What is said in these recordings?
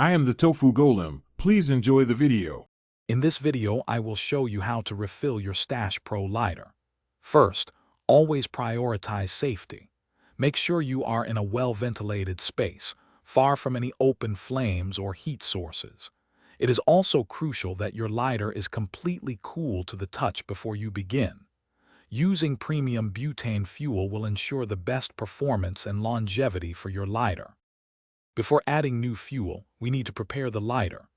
I am the Tofu Golem. Please enjoy the video. In this video, I will show you how to refill your Stash Pro lighter. First, always prioritize safety. Make sure you are in a well-ventilated space, far from any open flames or heat sources. It is also crucial that your lighter is completely cool to the touch before you begin. Using premium butane fuel will ensure the best performance and longevity for your lighter. Before adding new fuel, we need to prepare the lighter.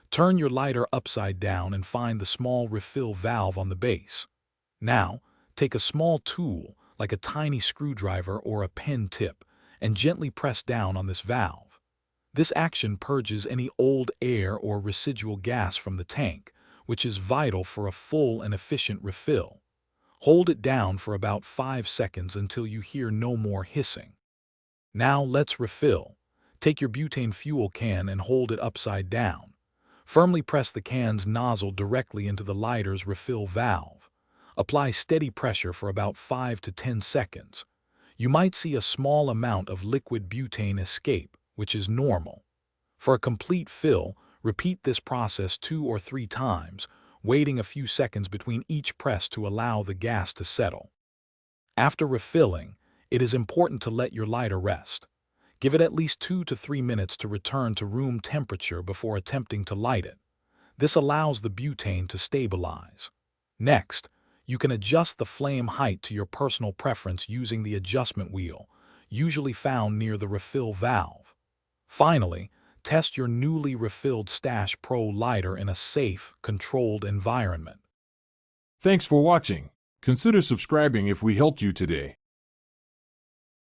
Turn your lighter upside down and find the small refill valve on the base. Now, take a small tool, like a tiny screwdriver or a pen tip, and gently press down on this valve. This action purges any old air or residual gas from the tank, which is vital for a full and efficient refill. Hold it down for about 5 seconds until you hear no more hissing. Now let's refill. Take your butane fuel can and hold it upside down. Firmly press the can's nozzle directly into the lighter's refill valve. Apply steady pressure for about 5 to 10 seconds. You might see a small amount of liquid butane escape, which is normal. For a complete fill, repeat this process 2 or 3 times, waiting a few seconds between each press to allow the gas to settle. After refilling, it is important to let your lighter rest. Give it at least 2 to 3 minutes to return to room temperature before attempting to light it. This allows the butane to stabilize. Next, you can adjust the flame height to your personal preference using the adjustment wheel, usually found near the refill valve. Finally, test your newly refilled Stash Pro lighter in a safe, controlled environment. Thanks for watching. Consider subscribing if we helped you today.